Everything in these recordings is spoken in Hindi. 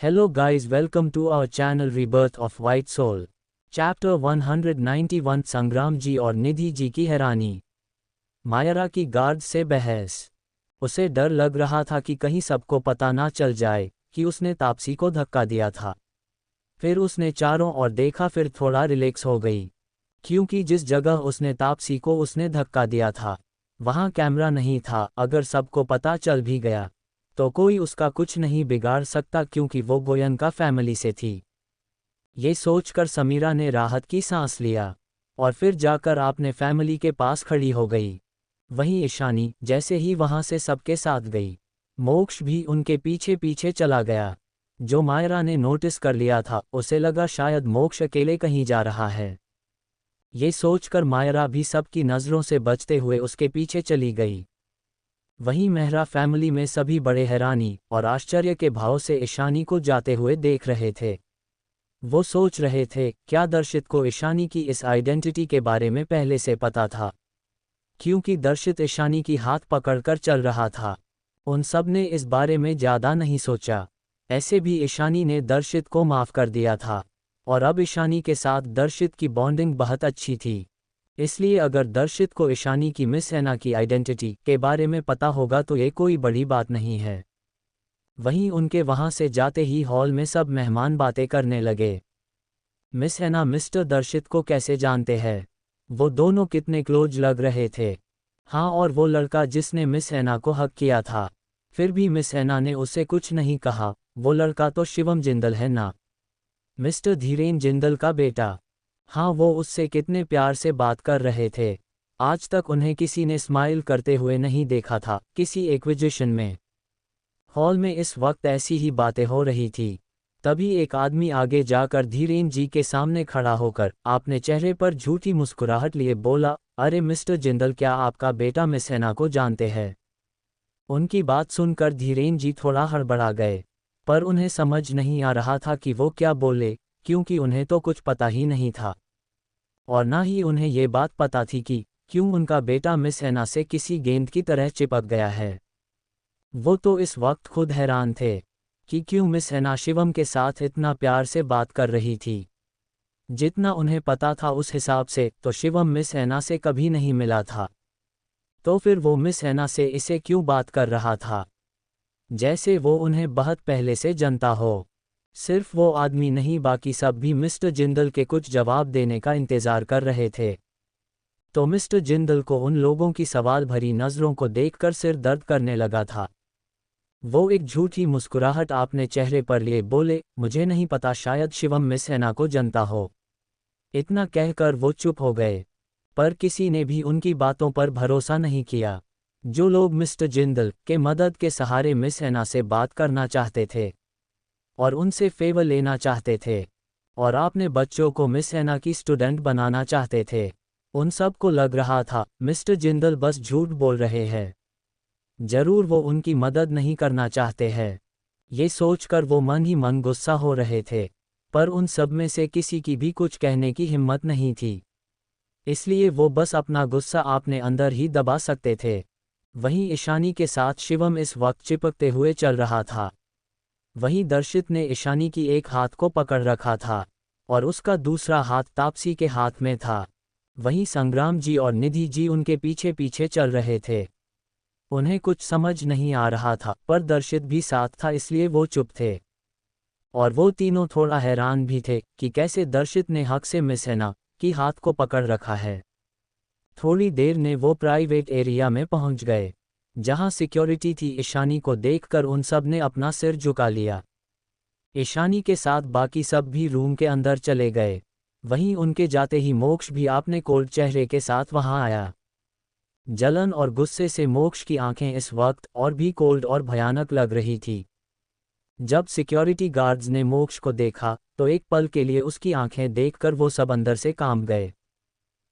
Hello guys, welcome to our channel Rebirth of White Soul. Chapter 191 संग्राम जी और निधि जी की हैरानी। मायरा की गार्ड से बहस। उसे डर लग रहा था कि कहीं सबको पता ना चल जाए कि उसने तापसी को धक्का दिया था। फिर उसने चारों ओर देखा, फिर थोड़ा रिलैक्स हो गई, क्योंकि जिस जगह उसने तापसी को उसने धक्का दिया था वहाँ कैमरा नहीं था। अगर सबको पता चल भी गया तो कोई उसका कुछ नहीं बिगाड़ सकता, क्योंकि वो गोयन का फैमिली से थी। ये सोचकर समीरा ने राहत की सांस लिया और फिर जाकर अपने फैमिली के पास खड़ी हो गई। वहीं ईशानी जैसे ही वहां से सबके साथ गई, मोक्ष भी उनके पीछे पीछे चला गया। जो मायरा ने नोटिस कर लिया था, उसे लगा शायद मोक्ष अकेले कहीं जा रहा है। ये सोचकर मायरा भी सबकी नज़रों से बचते हुए उसके पीछे चली गई। वहीं मेहरा फैमिली में सभी बड़े हैरानी और आश्चर्य के भाव से ईशानी को जाते हुए देख रहे थे। वो सोच रहे थे, क्या दर्शित को ईशानी की इस आइडेंटिटी के बारे में पहले से पता था? क्योंकि दर्शित ईशानी की हाथ पकड़कर चल रहा था। उन सब ने इस बारे में ज़्यादा नहीं सोचा। ऐसे भी ईशानी ने दर्शित को माफ़ कर दिया था और अब ईशानी के साथ दर्शित की बॉन्डिंग बहुत अच्छी थी। इसलिए अगर दर्शित को ईशानी की मिस हैना की आइडेंटिटी के बारे में पता होगा तो ये कोई बड़ी बात नहीं है। वहीं उनके वहां से जाते ही हॉल में सब मेहमान बातें करने लगे। मिस हैना मिस्टर दर्शित को कैसे जानते हैं? वो दोनों कितने क्लोज लग रहे थे। हाँ, और वो लड़का जिसने मिस हैना को हक किया था, फिर भी मिस हैना ने उसे कुछ नहीं कहा। वो लड़का तो शिवम जिंदल है ना, मिस्टर धीरेन जिंदल का बेटा। हाँ, वो उससे कितने प्यार से बात कर रहे थे। आज तक उन्हें किसी ने स्माइल करते हुए नहीं देखा था किसी एक्विजिशन में। हॉल में इस वक्त ऐसी ही बातें हो रही थी। तभी एक आदमी आगे जाकर धीरेन जी के सामने खड़ा होकर अपने चेहरे पर झूठी मुस्कुराहट लिए बोला, अरे मिस्टर जिंदल, क्या आपका बेटा मिस हैना को जानते हैं? उनकी बात सुनकर धीरेन जी थोड़ा हड़बड़ा गए, पर उन्हें समझ नहीं आ रहा था कि वो क्या बोले, क्योंकि उन्हें तो कुछ पता ही नहीं था और ना ही उन्हें ये बात पता थी कि क्यों उनका बेटा मिस हैना से किसी गेंद की तरह चिपक गया है। वो तो इस वक्त खुद हैरान थे कि क्यों मिस हैना शिवम के साथ इतना प्यार से बात कर रही थी। जितना उन्हें पता था उस हिसाब से तो शिवम मिस हैना से कभी नहीं मिला था, तो फिर वो मिस हैना से इसे क्यों बात कर रहा था, जैसे वो उन्हें बहुत पहले से जानता हो। सिर्फ वो आदमी नहीं, बाकी सब भी मिस्टर जिंदल के कुछ जवाब देने का इंतज़ार कर रहे थे। तो मिस्टर जिंदल को उन लोगों की सवाल भरी नज़रों को देखकर सिर दर्द करने लगा था। वो एक झूठी मुस्कुराहट अपने चेहरे पर लिए बोले, मुझे नहीं पता, शायद शिवम मिस हैना को जानता हो। इतना कहकर वो चुप हो गए, पर किसी ने भी उनकी बातों पर भरोसा नहीं किया। जो लोग मिस्टर जिंदल के मदद के सहारे मिस हैना से बात करना चाहते थे और उनसे फेवर लेना चाहते थे और अपने बच्चों को मिस हैना की स्टूडेंट बनाना चाहते थे, उन सब को लग रहा था मिस्टर जिंदल बस झूठ बोल रहे हैं। जरूर वो उनकी मदद नहीं करना चाहते हैं। ये सोचकर वो मन ही मन गुस्सा हो रहे थे, पर उन सब में से किसी की भी कुछ कहने की हिम्मत नहीं थी। इसलिए वो बस अपना गुस्सा अपने अंदर ही दबा सकते थे। वहीं ईशानी के साथ शिवम इस वक्त चिपकते हुए चल रहा था। वहीं दर्शित ने ईशानी की एक हाथ को पकड़ रखा था और उसका दूसरा हाथ तापसी के हाथ में था। वहीं संग्राम जी और निधि जी उनके पीछे पीछे चल रहे थे। उन्हें कुछ समझ नहीं आ रहा था, पर दर्शित भी साथ था, इसलिए वो चुप थे। और वो तीनों थोड़ा हैरान भी थे कि कैसे दर्शित ने हक से मिस हैना की हाथ को पकड़ रखा है। थोड़ी देर में वो प्राइवेट एरिया में पहुंच गए, जहां सिक्योरिटी थी। ईशानी को देखकर उन सब ने अपना सिर झुका लिया। ईशानी के साथ बाकी सब भी रूम के अंदर चले गए। वहीं उनके जाते ही मोक्ष भी अपने कोल्ड चेहरे के साथ वहां आया। जलन और गुस्से से मोक्ष की आंखें इस वक्त और भी कोल्ड और भयानक लग रही थी। जब सिक्योरिटी गार्ड्स ने मोक्ष को देखा तो एक पल के लिए उसकी आंखें देखकर वो सब अंदर से कांप गए।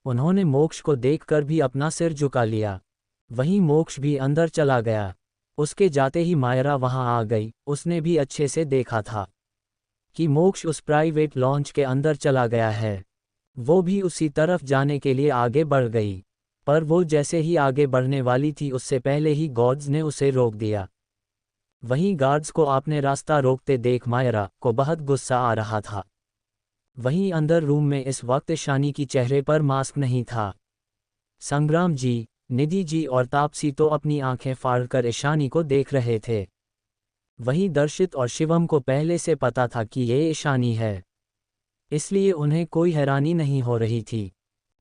उन्होंने मोक्ष को देखकर भी अपना सिर झुका लिया। वहीं मोक्ष भी अंदर चला गया। उसके जाते ही मायरा वहां आ गई। उसने भी अच्छे से देखा था कि मोक्ष उस प्राइवेट लॉन्च के अंदर चला गया है। वो भी उसी तरफ जाने के लिए आगे बढ़ गई, पर वो जैसे ही आगे बढ़ने वाली थी उससे पहले ही गॉड्स ने उसे रोक दिया। वहीं गार्ड्स को आपने रास्ता रोकते देख मायरा को बहुत गुस्सा आ रहा था। वहीं अंदर रूम में इस वक्त ईशानी की चेहरे पर मास्क नहीं था। संग्राम जी, निधि जी और तापसी तो अपनी आंखें फाड़कर ईशानी को देख रहे थे। वहीं दर्शित और शिवम को पहले से पता था कि ये ईशानी है, इसलिए उन्हें कोई हैरानी नहीं हो रही थी।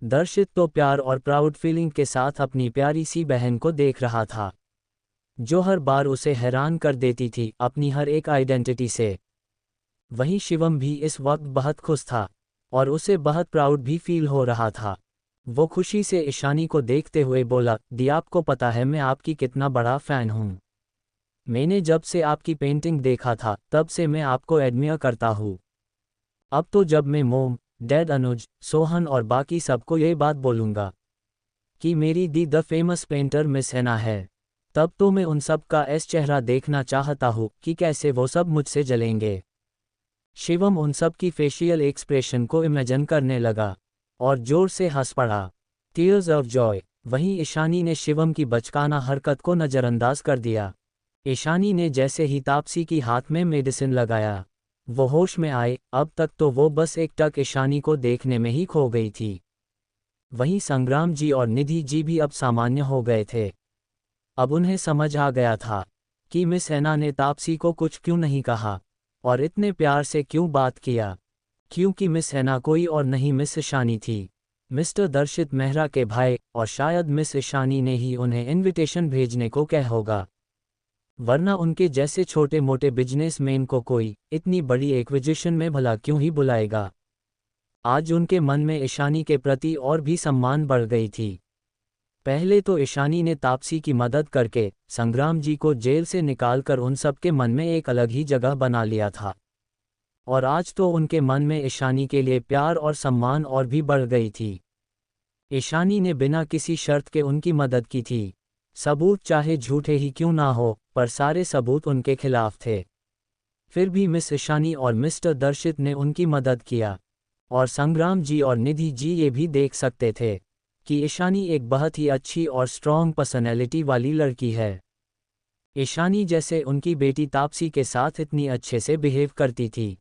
दर्शित तो प्यार और प्राउड फीलिंग के साथ अपनी प्यारी सी बहन को देख रहा था, जो हर बार उसे हैरान कर देती थी अपनी हर एक आइडेंटिटी से। वहीं शिवम भी इस वक्त बहुत खुश था और उसे बहुत प्राउड भी फील हो रहा था। वो खुशी से ईशानी को देखते हुए बोला, दी आपको पता है मैं आपकी कितना बड़ा फ़ैन हूँ। मैंने जब से आपकी पेंटिंग देखा था तब से मैं आपको एडमियर करता हूँ। अब तो जब मैं मोम, डैड अनुज, सोहन और बाकी सबको ये बात बोलूँगा कि मेरी दी द फेमस पेंटर मिस हैना है, तब तो मैं उन सब का ऐसा चेहरा देखना चाहता हूँ कि कैसे वो सब मुझसे जलेंगे। शिवम उन सब की फेशियल एक्सप्रेशन को इमेजिन करने लगा और जोर से हंस पड़ा, टीयर्स ऑफ जॉय। वहीं ईशानी ने शिवम की बचकाना हरकत को नज़रअंदाज कर दिया। ईशानी ने जैसे ही तापसी की हाथ में मेडिसिन लगाया, वो होश में आए। अब तक तो वो बस एक टक ईशानी को देखने में ही खो गई थी। वहीं संग्राम जी और निधि जी भी अब सामान्य हो गए थे। अब उन्हें समझ आ गया था कि मिस हैना ने तापसी को कुछ क्यों नहीं कहा और इतने प्यार से क्यों बात किया, क्योंकि मिस हैना कोई और नहीं मिस ईशानी थी, मिस्टर दर्शित मेहरा के भाई। और शायद मिस ईशानी ने ही उन्हें इनविटेशन भेजने को कहा होगा, वरना उनके जैसे छोटे मोटे बिजनेसमैन को कोई इतनी बड़ी एक्विजिशन में भला क्यों ही बुलाएगा। आज उनके मन में ईशानी के प्रति और भी सम्मान बढ़ गई थी। पहले तो ईशानी ने तापसी की मदद करके संग्राम जी को जेल से निकालकर उन सब के मन में एक अलग ही जगह बना लिया था, और आज तो उनके मन में ईशानी के लिए प्यार और सम्मान और भी बढ़ गई थी। ईशानी ने बिना किसी शर्त के उनकी मदद की थी, सबूत चाहे झूठे ही क्यों ना हो, पर सारे सबूत उनके खिलाफ थे। फिर भी मिस ईशानी और मिस्टर दर्शित ने उनकी मदद किया, और संग्राम जी और निधि जी ये भी देख सकते थे कि ईशानी एक बहुत ही अच्छी और स्ट्रॉन्ग पर्सनैलिटी वाली लड़की है। ईशानी जैसे उनकी बेटी तापसी के साथ इतनी अच्छे से बिहेव करती थी।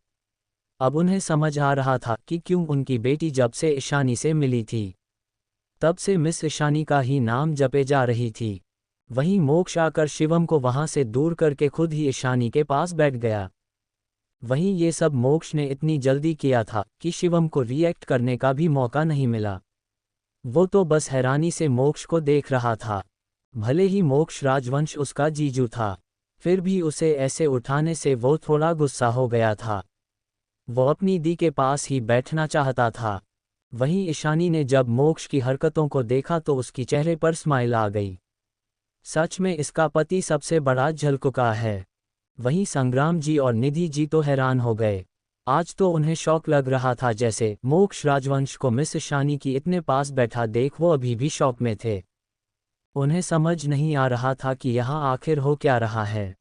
अब उन्हें समझ आ रहा था कि क्यों उनकी बेटी जब से ईशानी से मिली थी तब से मिस ईशानी का ही नाम जपे जा रही थी। वहीं मोक्ष आकर शिवम को वहां से दूर करके खुद ही ईशानी के पास बैठ गया। वहीं ये सब मोक्ष ने इतनी जल्दी किया था कि शिवम को रिएक्ट करने का भी मौका नहीं मिला। वो तो बस हैरानी से मोक्ष को देख रहा था। भले ही मोक्ष राजवंश उसका जीजू था, फिर भी उसे ऐसे उठाने से वो थोड़ा गुस्सा हो गया था। वो अपनी दी के पास ही बैठना चाहता था। वहीं ईशानी ने जब मोक्ष की हरकतों को देखा तो उसकी चेहरे पर स्माइल आ गई। सच में इसका पति सबसे बड़ा झलकुका है। वहीं संग्राम जी और निधि जी तो हैरान हो गए। आज तो उन्हें शौक लग रहा था, जैसे मोक्ष राजवंश को मिस ईशानी की इतने पास बैठा देख वो अभी भी शौक में थे। उन्हें समझ नहीं आ रहा था कि यहाँ आखिर हो क्या रहा है।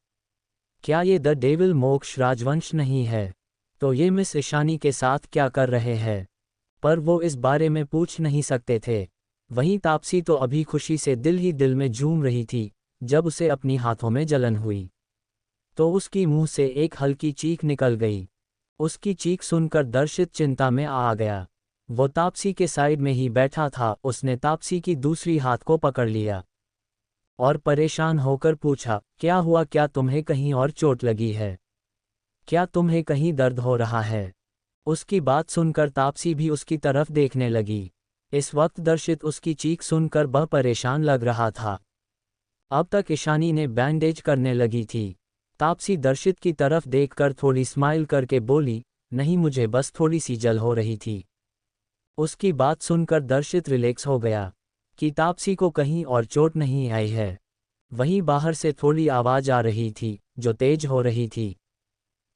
क्या ये द डेविल मोक्ष राजवंश नहीं है? तो ये मिस ईशानी के साथ क्या कर रहे हैं? पर वो इस बारे में पूछ नहीं सकते थे। वहीं तापसी तो अभी खुशी से दिल ही दिल में झूम रही थी। जब उसे अपनी हाथों में जलन हुई तो उसकी मुंह से एक हल्की चीख निकल गई। उसकी चीख सुनकर दर्शित चिंता में आ गया। वो तापसी के साइड में ही बैठा था। उसने तापसी की दूसरी हाथ को पकड़ लिया और परेशान होकर पूछा, क्या हुआ? क्या तुम्हें कहीं और चोट लगी है? क्या तुम्हें कहीं दर्द हो रहा है? उसकी बात सुनकर तापसी भी उसकी तरफ देखने लगी। इस वक्त दर्शित उसकी चीख सुनकर बहुत परेशान लग रहा था। अब तक ईशानी ने बैंडेज करने लगी थी। तापसी दर्शित की तरफ देखकर थोड़ी स्माइल करके बोली, नहीं, मुझे बस थोड़ी सी जल हो रही थी। उसकी बात सुनकर दर्शित रिलैक्स हो गया कि तापसी को कहीं और चोट नहीं आई है। वहीं बाहर से थोड़ी आवाज आ रही थी जो तेज हो रही थी।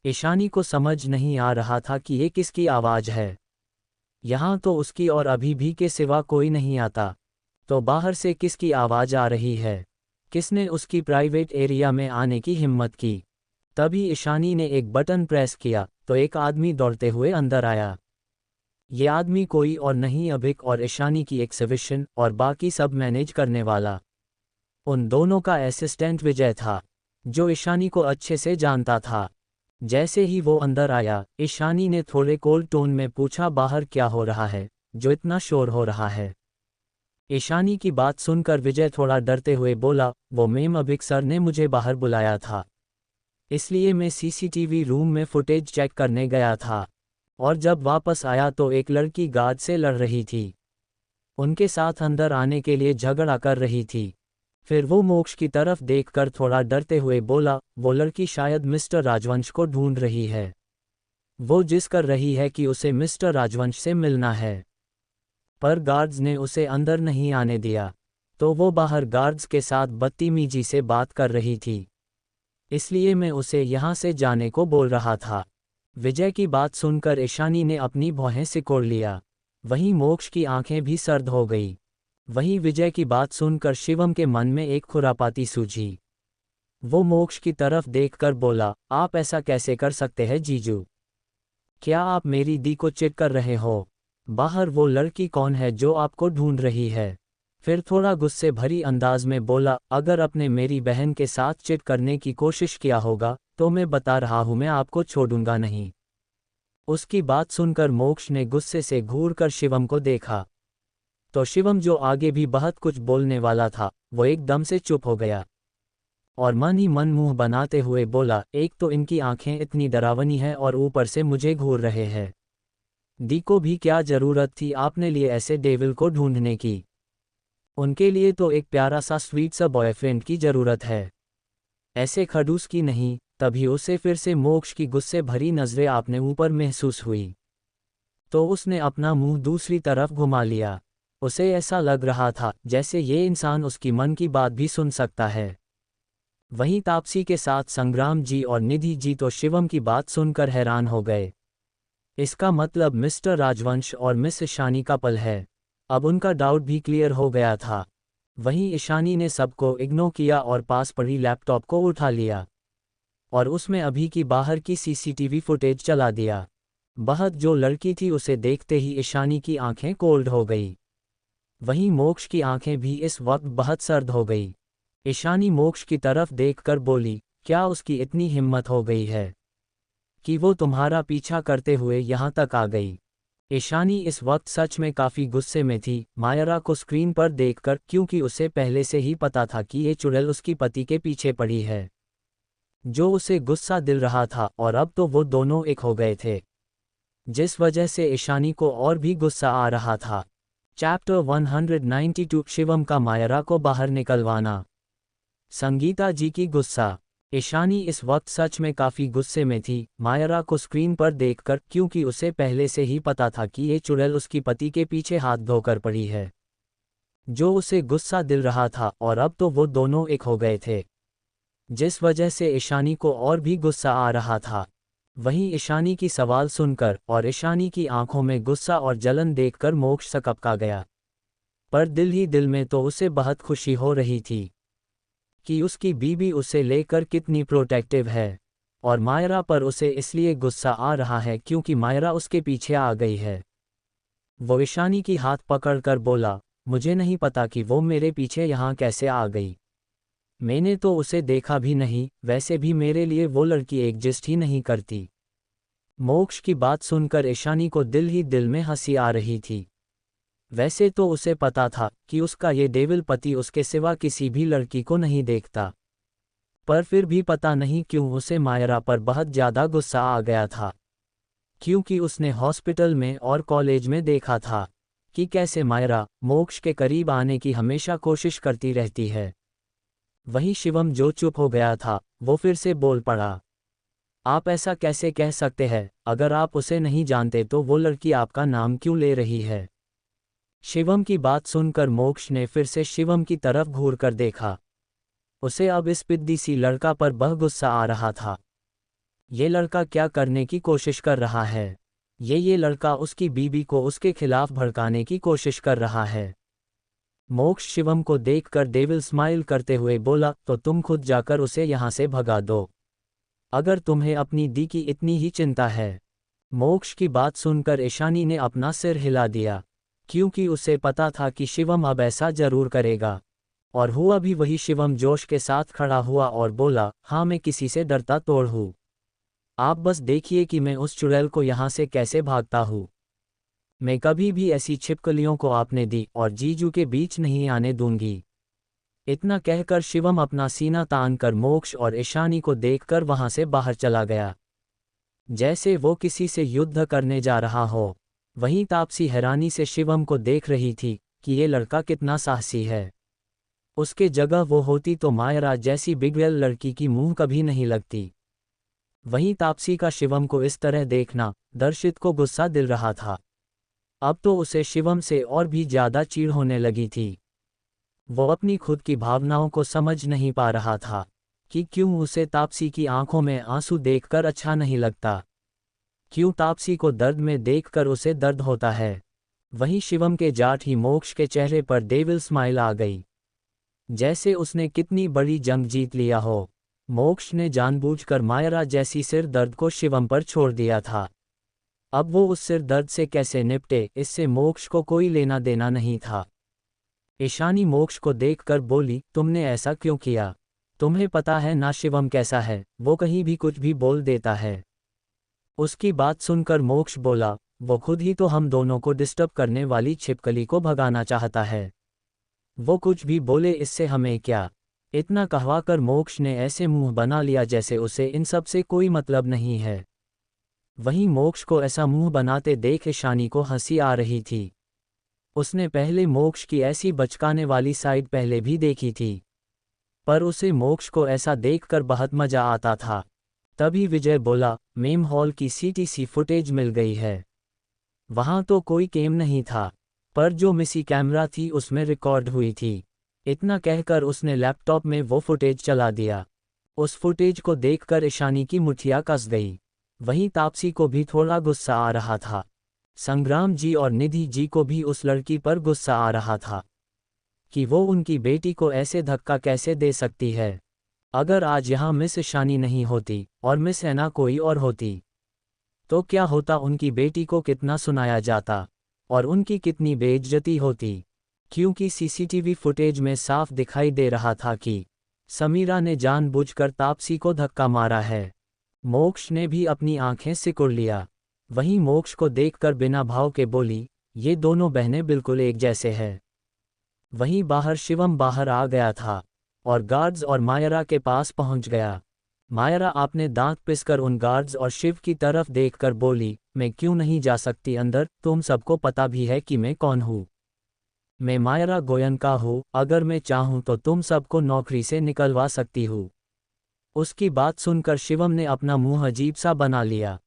ईशानी को समझ नहीं आ रहा था कि ये किसकी आवाज है। यहाँ तो उसकी और अभी भी के सिवा कोई नहीं आता, तो बाहर से किसकी आवाज आ रही है? किसने उसकी प्राइवेट एरिया में आने की हिम्मत की? तभी ईशानी ने एक बटन प्रेस किया तो एक आदमी दौड़ते हुए अंदर आया। ये आदमी कोई और नहीं, अभिक और ईशानी की एक्सिबिशन और बाकी सब मैनेज करने वाला उन दोनों का असिस्टेंट विजय था। जो ईशानी को अच्छे से जानता था। जैसे ही वो अंदर आया, ईशानी ने थोड़े कोल्ड टोन में पूछा, बाहर क्या हो रहा है जो इतना शोर हो रहा है? ईशानी की बात सुनकर विजय थोड़ा डरते हुए बोला, वो मेम अभिक सर ने मुझे बाहर बुलाया था, इसलिए मैं सीसीटीवी रूम में फुटेज चेक करने गया था। और जब वापस आया तो एक लड़की गार्ड से लड़ रही थी, उनके साथ अंदर आने के लिए झगड़ा कर रही थी। फिर वो मोक्ष की तरफ देखकर थोड़ा डरते हुए बोला, वो लड़की शायद मिस्टर राजवंश को ढूंढ रही है। वो जिद कर रही है कि उसे मिस्टर राजवंश से मिलना है। पर गार्ड्स ने उसे अंदर नहीं आने दिया, तो वो बाहर गार्ड्स के साथ बदतमीजी से बात कर रही थी, इसलिए मैं उसे यहाँ से जाने को बोल रहा था। विजय की बात सुनकर ईशानी ने अपनी भौहें सिकोड़ लिया। वहीं मोक्ष की आंखें भी सर्द हो गई। वहीं विजय की बात सुनकर शिवम के मन में एक खुरापाती सूझी। वो मोक्ष की तरफ देखकर बोला, आप ऐसा कैसे कर सकते हैं जीजू? क्या आप मेरी दी को चिट कर रहे हो? बाहर वो लड़की कौन है जो आपको ढूंढ रही है? फिर थोड़ा गुस्से भरी अंदाज में बोला, अगर आपने मेरी बहन के साथ चिट करने की कोशिश किया होगा तो मैं बता रहा हूं, मैं आपको छोड़ूंगा नहीं। उसकी बात सुनकर मोक्ष ने गुस्से से घूरकर शिवम को देखा, तो शिवम जो आगे भी बहुत कुछ बोलने वाला था, वो एकदम से चुप हो गया और मन ही मन मुंह बनाते हुए बोला, एक तो इनकी आंखें इतनी डरावनी है और ऊपर से मुझे घूर रहे हैं। दी को भी क्या जरूरत थी आपने लिए ऐसे डेविल को ढूंढने की? उनके लिए तो एक प्यारा सा स्वीट सा बॉयफ्रेंड की जरूरत है, ऐसे खड़ूस की नहीं। तभी उसे फिर से मोक्ष की गुस्से भरी नजरें आपने ऊपर महसूस हुई, तो उसने अपना मुंह दूसरी तरफ घुमा लिया। उसे ऐसा लग रहा था जैसे ये इंसान उसकी मन की बात भी सुन सकता है। वहीं तापसी के साथ संग्राम जी और निधि जी तो शिवम की बात सुनकर हैरान हो गए। इसका मतलब मिस्टर राजवंश और मिस ईशानी का पल है। अब उनका डाउट भी क्लियर हो गया था। वहीं ईशानी ने सबको इग्नोर किया और पास पड़ी लैपटॉप को उठा लिया और उसमें अभी की बाहर की सीसीटीवी फुटेज चला दिया। बहुत जो लड़की थी उसे देखते ही ईशानी की आंखें कोल्ड हो गई। वहीं मोक्ष की आंखें भी इस वक्त बहुत सर्द हो गई। ईशानी मोक्ष की तरफ देखकर बोली, क्या उसकी इतनी हिम्मत हो गई है कि वो तुम्हारा पीछा करते हुए यहाँ तक आ गई? ईशानी इस वक्त सच में काफ़ी गुस्से में थी मायरा को स्क्रीन पर देखकर, क्योंकि उसे पहले से ही पता था कि ये चुड़ैल उसकी पति के पीछे पड़ी है, जो उसे गुस्सा दिल रहा था। और अब तो वो दोनों एक हो गए थे, जिस वजह से ईशानी को और भी गुस्सा आ रहा था। चैप्टर 192 शिवम का मायरा को बाहर निकलवाना। संगीता जी की गुस्सा। ईशानी इस वक्त सच में काफ़ी गुस्से में थी मायरा को स्क्रीन पर देखकर, क्योंकि उसे पहले से ही पता था कि ये चुड़ैल उसकी पति के पीछे हाथ धोकर पड़ी है, जो उसे गुस्सा दिल रहा था। और अब तो वो दोनों एक हो गए थे, जिस वजह से ईशानी को और भी गुस्सा आ रहा था। वहीं ईशानी की सवाल सुनकर और ईशानी की आंखों में गुस्सा और जलन देखकर मोक्ष सकपका गया। पर दिल ही दिल में तो उसे बहुत खुशी हो रही थी कि उसकी बीवी उसे लेकर कितनी प्रोटेक्टिव है, और मायरा पर उसे इसलिए गुस्सा आ रहा है क्योंकि मायरा उसके पीछे आ गई है। वो ईशानी की हाथ पकड़कर बोला, मुझे नहीं पता कि वो मेरे पीछे यहाँ कैसे आ गई। मैंने तो उसे देखा भी नहीं, वैसे भी मेरे लिए वो लड़की एग्जिस्ट ही नहीं करती। मोक्ष की बात सुनकर ईशानी को दिल ही दिल में हंसी आ रही थी। वैसे तो उसे पता था कि उसका ये डेविल पति उसके सिवा किसी भी लड़की को नहीं देखता, पर फिर भी पता नहीं क्यों उसे मायरा पर बहुत ज़्यादा गुस्सा आ गया था, क्योंकि उसने हॉस्पिटल में और कॉलेज में देखा था कि कैसे मायरा मोक्ष के करीब आने की हमेशा कोशिश करती रहती है। वहीं शिवम जो चुप हो गया था वो फिर से बोल पड़ा, आप ऐसा कैसे कह सकते हैं? अगर आप उसे नहीं जानते तो वो लड़की आपका नाम क्यों ले रही है? शिवम की बात सुनकर मोक्ष ने फिर से शिवम की तरफ घूरकर देखा। उसे अब इस पिद्दी सी लड़का पर बहुत गुस्सा आ रहा था। ये लड़का क्या करने की कोशिश कर रहा है? ये लड़का उसकी बीबी को उसके खिलाफ भड़काने की कोशिश कर रहा है। मोक्ष शिवम को देखकर डेविल स्माइल करते हुए बोला, तो तुम खुद जाकर उसे यहाँ से भगा दो, अगर तुम्हें अपनी दी की इतनी ही चिंता है। मोक्ष की बात सुनकर ईशानी ने अपना सिर हिला दिया, क्योंकि उसे पता था कि शिवम अब ऐसा जरूर करेगा। और हुआ भी वही। शिवम जोश के साथ खड़ा हुआ और बोला, हाँ मैं किसी से डरता तोड़ हूँ। आप बस देखिए कि मैं उस चुड़ैल को यहाँ से कैसे भागता हूँ। मैं कभी भी ऐसी छिपकलियों को आपने दी और जीजू के बीच नहीं आने दूंगी। इतना कहकर शिवम अपना सीना तान कर मोक्ष और ईशानी को देखकर वहां से बाहर चला गया, जैसे वो किसी से युद्ध करने जा रहा हो। वहीं तापसी हैरानी से शिवम को देख रही थी कि ये लड़का कितना साहसी है। उसके जगह वो होती तो मायरा जैसी बिगड़ैल लड़की की मुंह कभी नहीं लगती। वहीं तापसी का शिवम को इस तरह देखना दर्शित को गुस्सा दिल रहा था। अब तो उसे शिवम से और भी ज्यादा चिढ़ होने लगी थी। वो अपनी खुद की भावनाओं को समझ नहीं पा रहा था कि क्यों उसे तापसी की आंखों में आंसू देखकर अच्छा नहीं लगता, क्यों तापसी को दर्द में देखकर उसे दर्द होता है। वहीं शिवम के जाट ही मोक्ष के चेहरे पर डेविल स्माइल आ गई, जैसे उसने कितनी बड़ी जंग जीत लिया हो। मोक्ष ने जानबूझकर मायरा जैसी सिर दर्द को शिवम पर छोड़ दिया था। अब वो उस सिर दर्द से कैसे निपटे, इससे मोक्ष को कोई लेना देना नहीं था। ईशानी मोक्ष को देखकर बोली, तुमने ऐसा क्यों किया? तुम्हें पता है ना शिवम कैसा है, वो कहीं भी कुछ भी बोल देता है। उसकी बात सुनकर मोक्ष बोला, वो खुद ही तो हम दोनों को डिस्टर्ब करने वाली छिपकली को भगाना चाहता है। वो कुछ भी बोले, इससे हमें क्या। इतना कहवाकर मोक्ष ने ऐसे मुंह बना लिया जैसे उसे इन सब से कोई मतलब नहीं है। वहीं मोक्ष को ऐसा मुंह बनाते देख ईशानी को हंसी आ रही थी। उसने पहले मोक्ष की ऐसी बचकाने वाली साइड पहले भी देखी थी, पर उसे मोक्ष को ऐसा देखकर बहुत मजा आता था। तभी विजय बोला, मेम हॉल की सीटीसी फुटेज मिल गई है। वहां तो कोई कैम नहीं था, पर जो मिसी कैमरा थी उसमें रिकॉर्ड हुई थी। इतना कहकर उसने लैपटॉप में वो फुटेज चला दिया। उस फुटेज को देखकर ईशानी की मुठिया कस गई। वहीं तापसी को भी थोड़ा गुस्सा आ रहा था। संग्राम जी और निधि जी को भी उस लड़की पर गुस्सा आ रहा था कि वो उनकी बेटी को ऐसे धक्का कैसे दे सकती है। अगर आज यहाँ मिस ईशानी नहीं होती और मिस ऐना कोई और होती तो क्या होता, उनकी बेटी को कितना सुनाया जाता और उनकी कितनी बेइज्जती होती। क्योंकि सीसीटीवी फुटेज में साफ दिखाई दे रहा था कि समीरा ने जानबूझकर तापसी को धक्का मारा है। मोक्ष ने भी अपनी आंखें सिकुड़ लिया। वहीं मोक्ष को देखकर बिना भाव के बोली, ये दोनों बहनें बिल्कुल एक जैसे हैं। वहीं बाहर शिवम बाहर आ गया था और गार्ड्स और मायरा के पास पहुंच गया। मायरा आपने दांत पिसकर उन गार्ड्स और शिव की तरफ देखकर बोली, मैं क्यों नहीं जा सकती अंदर? तुम सबको पता भी है कि मैं कौन हूँ। मैं मायरा गोयनका हूँ, अगर मैं चाहूँ तो तुम सबको नौकरी से निकलवा सकती हूँ। उसकी बात सुनकर शिवम ने अपना मुंह अजीब सा बना लिया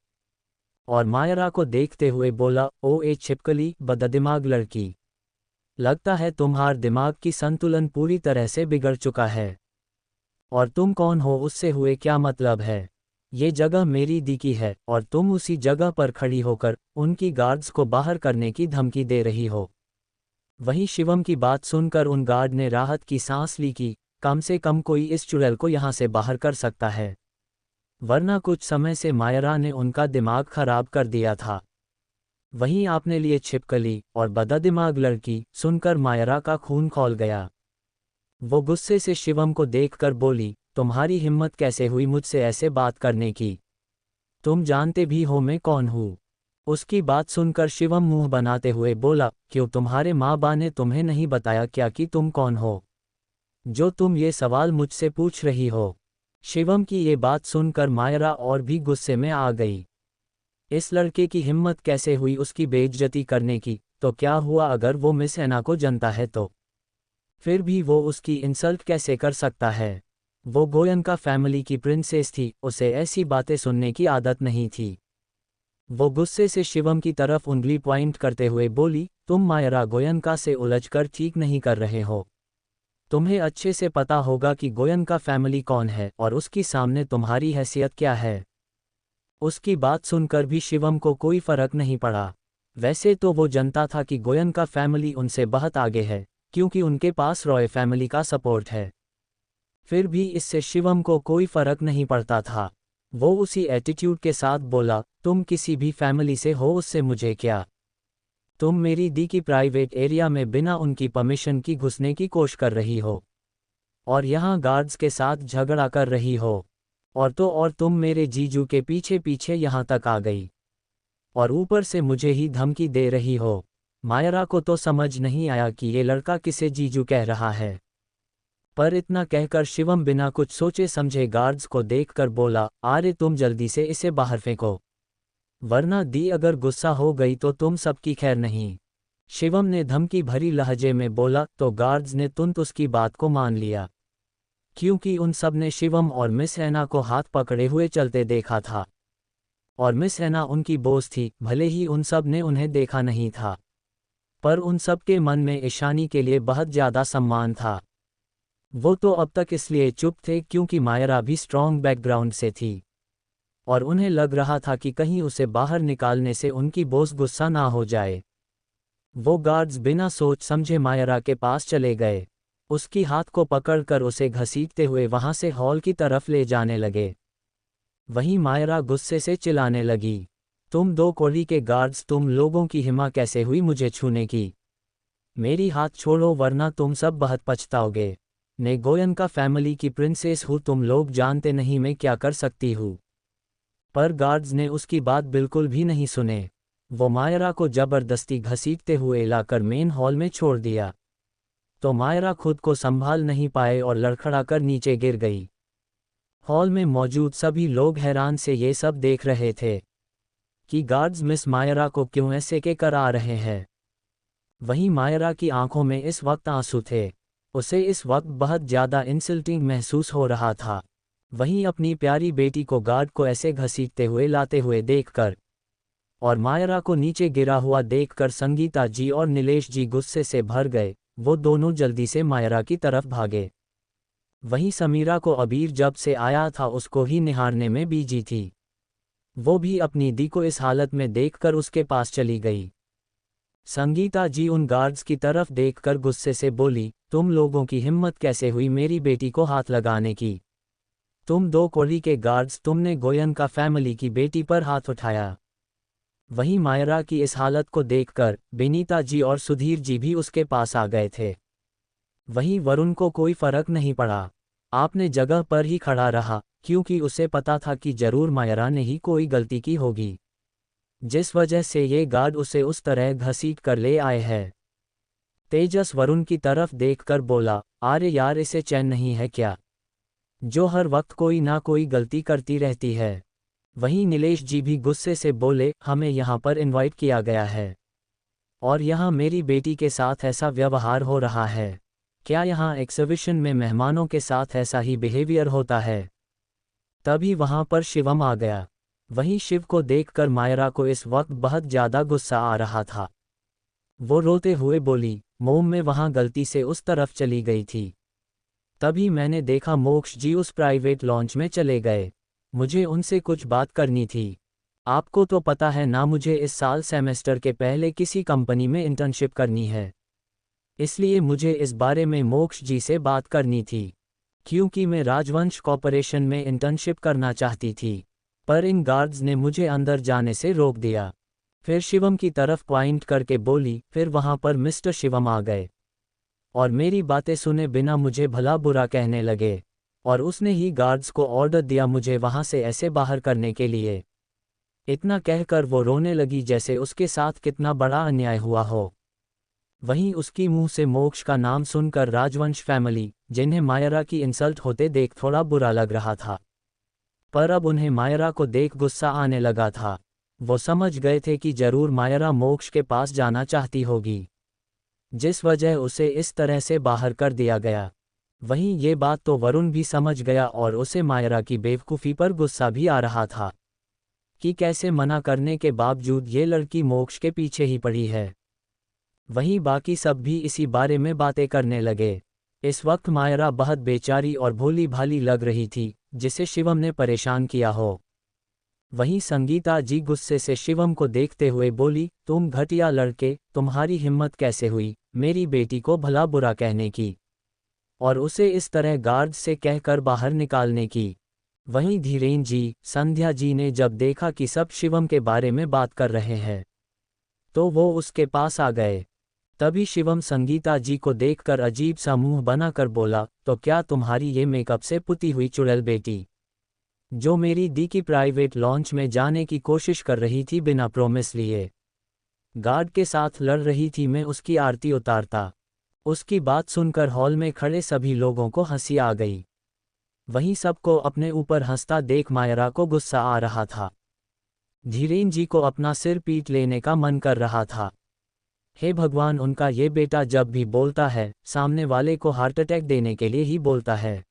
और मायरा को देखते हुए बोला, ओ ए छिपकली बददिमाग लड़की, लगता है तुम्हार दिमाग की संतुलन पूरी तरह से बिगड़ चुका है। और तुम कौन हो उससे हुए क्या मतलब है? ये जगह मेरी दी की है और तुम उसी जगह पर खड़ी होकर उनकी गार्ड्स को बाहर करने की धमकी दे रही हो। वहीं शिवम की बात सुनकर उन गार्ड ने राहत की सांस ली कि कम से कम कोई इस चुड़ैल को यहाँ से बाहर कर सकता है, वरना कुछ समय से मायरा ने उनका दिमाग खराब कर दिया था। वहीं आपने लिए छिपकली और बददिमाग लड़की सुनकर मायरा का खून खौल गया। वो गुस्से से शिवम को देखकर बोली, तुम्हारी हिम्मत कैसे हुई मुझसे ऐसे बात करने की? तुम जानते भी हो मैं कौन हूँ। उसकी बात सुनकर शिवम मुंह बनाते हुए बोला, क्यों तुम्हारे माँ बाप ने तुम्हें नहीं बताया क्या कि तुम कौन हो, जो तुम ये सवाल मुझसे पूछ रही हो? शिवम की ये बात सुनकर मायरा और भी गुस्से में आ गई। इस लड़के की हिम्मत कैसे हुई उसकी बेइज्जती करने की? तो क्या हुआ अगर वो मिस ऐना को जानता है तो? फिर भी वो उसकी इंसल्ट कैसे कर सकता है? वो गोयनका फैमिली की प्रिंसेस थी, उसे ऐसी बातें सुनने की आदत नहीं थी। वो गुस्से से शिवम की तरफ उंगली पॉइंट करते हुए बोली, तुम मायरा गोयनका से उलझकर ठीक नहीं कर रहे हो। तुम्हें अच्छे से पता होगा कि गोयनका फैमिली कौन है और उसकी सामने तुम्हारी हैसियत क्या है। उसकी बात सुनकर भी शिवम को कोई फर्क नहीं पड़ा। वैसे तो वो जानता था कि गोयनका फैमिली उनसे बहुत आगे है, क्योंकि उनके पास रॉय फैमिली का सपोर्ट है। फिर भी इससे शिवम को कोई फर्क नहीं पड़ता था। वो उसी एटीट्यूड के साथ बोला, तुम किसी भी फैमिली से हो उससे मुझे क्या? तुम मेरी दी की प्राइवेट एरिया में बिना उनकी परमिशन की घुसने की कोशिश कर रही हो। और यहाँ गार्ड्स के साथ झगड़ा कर रही हो, और तुम मेरे जीजू के पीछे पीछे यहाँ तक आ गई, और ऊपर से मुझे ही धमकी दे रही हो। मायरा को तो समझ नहीं आया कि ये लड़का किसे जीजू कह रहा है, पर इतना कहकर शिवम बिना कुछ सोचे समझे गार्ड्स को देखकर बोला, अरे तुम जल्दी से इसे बाहर फेंको, वरना दी अगर गुस्सा हो गई तो तुम सबकी खैर नहीं। शिवम ने धमकी भरी लहजे में बोला तो गार्ड्स ने तुरंत उसकी बात को मान लिया, क्योंकि उन सब ने शिवम और मिस ऐना को हाथ पकड़े हुए चलते देखा था, और मिस ऐना उनकी बॉस थी। भले ही उन सब ने उन्हें देखा नहीं था, पर उन सब के मन में ईशानी के लिए बहुत ज़्यादा सम्मान था। वो तो अब तक इसलिए चुप थे क्योंकि मायरा भी स्ट्रॉन्ग बैकग्राउंड से थी, और उन्हें लग रहा था कि कहीं उसे बाहर निकालने से उनकी बॉस गुस्सा ना हो जाए। वो गार्ड्स बिना सोच समझे मायरा के पास चले गए, उसकी हाथ को पकड़कर उसे घसीटते हुए वहां से हॉल की तरफ ले जाने लगे। वहीं मायरा गुस्से से चिल्लाने लगी, तुम दो कोड़ी के गार्ड्स, तुम लोगों की हिम्मत कैसे हुई मुझे छूने की? मेरी हाथ छोड़ो वरना तुम सब बहुत पछताओगे। मैं गोयन का फैमिली की प्रिंसेस हूँ, तुम लोग जानते नहीं मैं क्या कर सकती हूँ। पर गार्ड्स ने उसकी बात बिल्कुल भी नहीं सुने। वो मायरा को जबरदस्ती घसीटते हुए लाकर मेन हॉल में छोड़ दिया, तो मायरा खुद को संभाल नहीं पाए और लड़खड़ाकर नीचे गिर गई। हॉल में मौजूद सभी लोग हैरान से ये सब देख रहे थे कि गार्ड्स मिस मायरा को क्यों ऐसे के कर आ रहे हैं। वहीं मायरा की आंखों में इस वक्त आंसू थे, उसे इस वक्त बहुत ज़्यादा इंसल्टिंग महसूस हो रहा था। वहीं अपनी प्यारी बेटी को गार्ड को ऐसे घसीटते हुए लाते हुए देखकर और मायरा को नीचे गिरा हुआ देखकर संगीता जी और नीलेश जी गुस्से से भर गए। वो दोनों जल्दी से मायरा की तरफ भागे। वहीं समीरा को अबीर जब से आया था उसको ही निहारने में बिजी थी। वो भी अपनी दी को इस हालत में देखकर उसके पास चली गई। संगीता जी उन गार्ड्स की तरफ देखकर गुस्से से बोली, तुम लोगों की हिम्मत कैसे हुई मेरी बेटी को हाथ लगाने की? तुम दो कोड़ी के गार्ड्स, तुमने गोयन का फैमिली की बेटी पर हाथ उठाया। वहीं मायरा की इस हालत को देखकर बेनीता जी और सुधीर जी भी उसके पास आ गए थे। वहीं वरुण को कोई फर्क नहीं पड़ा, आपने जगह पर ही खड़ा रहा, क्योंकि उसे पता था कि जरूर मायरा ने ही कोई गलती की होगी, जिस वजह से ये गार्ड उसे उस तरह घसीट कर ले आए हैं। तेजस वरुण की तरफ देखकर बोला, अरे यार इसे चैन नहीं है क्या, जो हर वक्त कोई ना कोई गलती करती रहती है। वहीं नीलेश जी भी गुस्से से बोले, हमें यहाँ पर इनवाइट किया गया है और यहाँ मेरी बेटी के साथ ऐसा व्यवहार हो रहा है, क्या यहाँ एग्जीबिशन में मेहमानों के साथ ऐसा ही बिहेवियर होता है? तभी वहाँ पर शिवम आ गया। वहीं शिव को देखकर मायरा को इस वक्त बहुत ज़्यादा गुस्सा आ रहा था। वो रोते हुए बोली, मोम मैं वहाँ गलती से उस तरफ चली गई थी, तभी मैंने देखा मोक्ष जी उस प्राइवेट लॉन्च में चले गए, मुझे उनसे कुछ बात करनी थी। आपको तो पता है ना मुझे इस साल सेमेस्टर के पहले किसी कंपनी में इंटर्नशिप करनी है, इसलिए मुझे इस बारे में मोक्ष जी से बात करनी थी, क्योंकि मैं राजवंश कॉर्पोरेशन में इंटर्नशिप करना चाहती थी, पर इन गार्ड्स ने मुझे अंदर जाने से रोक दिया। फिर शिवम की तरफ पॉइंट करके बोली, फिर वहाँ पर मिस्टर शिवम आ गए और मेरी बातें सुने बिना मुझे भला बुरा कहने लगे, और उसने ही गार्ड्स को ऑर्डर दिया मुझे वहाँ से ऐसे बाहर करने के लिए। इतना कहकर वो रोने लगी जैसे उसके साथ कितना बड़ा अन्याय हुआ हो। वहीं उसकी मुंह से मोक्ष का नाम सुनकर राजवंश फैमिली, जिन्हें मायरा की इंसल्ट होते देख थोड़ा बुरा लग रहा था, पर अब उन्हें मायरा को देख गुस्सा आने लगा था। वो समझ गए थे कि जरूर मायरा मोक्ष के पास जाना चाहती होगी, जिस वजह उसे इस तरह से बाहर कर दिया गया। वहीं ये बात तो वरुण भी समझ गया और उसे मायरा की बेवकूफ़ी पर गुस्सा भी आ रहा था कि कैसे मना करने के बावजूद ये लड़की मोक्ष के पीछे ही पड़ी है। वहीं बाकी सब भी इसी बारे में बातें करने लगे। इस वक्त मायरा बहुत बेचारी और भोली भाली लग रही थी, जिसे शिवम ने परेशान किया हो। वहीं संगीता जी गुस्से से शिवम को देखते हुए बोली, तुम घटिया लड़के, तुम्हारी हिम्मत कैसे हुई मेरी बेटी को भला बुरा कहने की और उसे इस तरह गार्ड से कहकर बाहर निकालने की। वहीं धीरेन जी, संध्या जी ने जब देखा कि सब शिवम के बारे में बात कर रहे हैं, तो वो उसके पास आ गए तभी शिवम संगीता जी को देखकर अजीब सा मुंह बनाकर बोला, तो क्या तुम्हारी ये मेकअप से पुती हुई चुड़ैल बेटी, जो मेरी दी की प्राइवेट लॉन्च में जाने की कोशिश कर रही थी बिना प्रॉमिस लिए, गार्ड के साथ लड़ रही थी, मैं उसकी आरती उतारता। उसकी बात सुनकर हॉल में खड़े सभी लोगों को हंसी आ गई। वहीं सबको अपने ऊपर हंसता देख मायरा को गुस्सा आ रहा था। धीरेन जी को अपना सिर पीट लेने का मन कर रहा था। हे भगवान, उनका ये बेटा जब भी बोलता है सामने वाले को हार्ट अटैक देने के लिए ही बोलता है।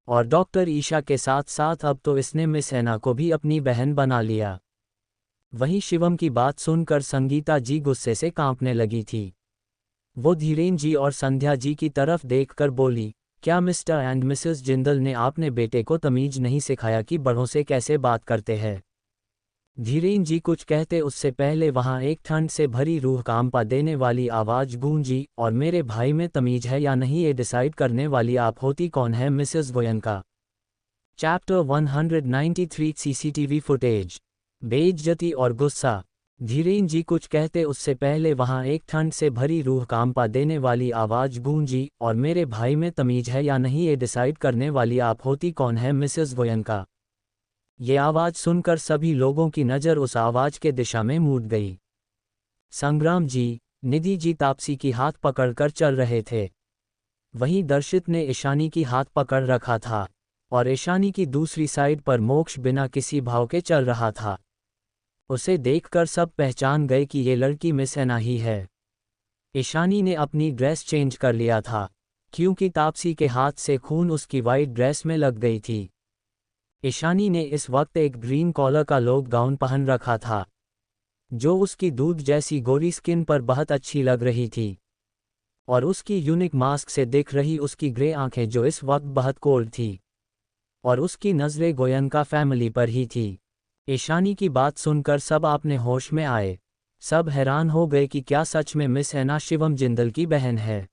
और डॉक्टर ईशा के साथ साथ अब तो इसने मिस हैना को भी अपनी बहन बना लिया। वहीं शिवम की बात सुनकर संगीता जी गुस्से से कांपने लगी थी। वो धीरेन जी और संध्या जी की तरफ देखकर बोली, क्या मिस्टर एंड मिसेस जिंदल ने आपने बेटे को तमीज नहीं सिखाया कि बड़ों से कैसे बात करते हैं? धीरेन जी कुछ कहते उससे पहले वहां एक ठंड से भरी रूह कांपा देने वाली आवाज गूंजी, और मेरे भाई में तमीज है या नहीं ये डिसाइड करने वाली आप होती कौन है Mrs Goenka. Chapter 193 CCTV footage. बेइज्जती और गुस्सा। धीरेन जी कुछ कहते उससे पहले वहां एक ठंड से भरी रूह कांपा देने वाली आवाज गूंजी, और मेरे भाई में तमीज है या नहीं ये डिसाइड करने वाली आप होती कौन है मिसेस गोयनका। ये आवाज सुनकर सभी लोगों की नज़र उस आवाज के दिशा में मुड़ गई। संग्राम जी, निधि जी तापसी की हाथ पकड़कर चल रहे थे। वहीं दर्शित ने ईशानी की हाथ पकड़ रखा था, और ईशानी की दूसरी साइड पर मोक्ष बिना किसी भाव के चल रहा था। उसे देखकर सब पहचान गए कि ये लड़की मिस हैना ही है। ईशानी ने अपनी ड्रेस चेंज कर लिया था, क्योंकि तापसी के हाथ से खून उसकी वाइट ड्रेस में लग गई थी। ईशानी ने इस वक्त एक ग्रीन कॉलर का लॉन्ग गाउन पहन रखा था, जो उसकी दूध जैसी गोरी स्किन पर बहुत अच्छी लग रही थी, और उसकी यूनिक मास्क से दिख रही उसकी ग्रे आंखें जो इस वक्त बहुत कोल्ड थी, और उसकी नज़रें गोयनका फैमिली पर ही थी। ईशानी की बात सुनकर सब अपने होश में आए। सब हैरान हो गए कि क्या सच में मिस हैना शिवम जिंदल की बहन है।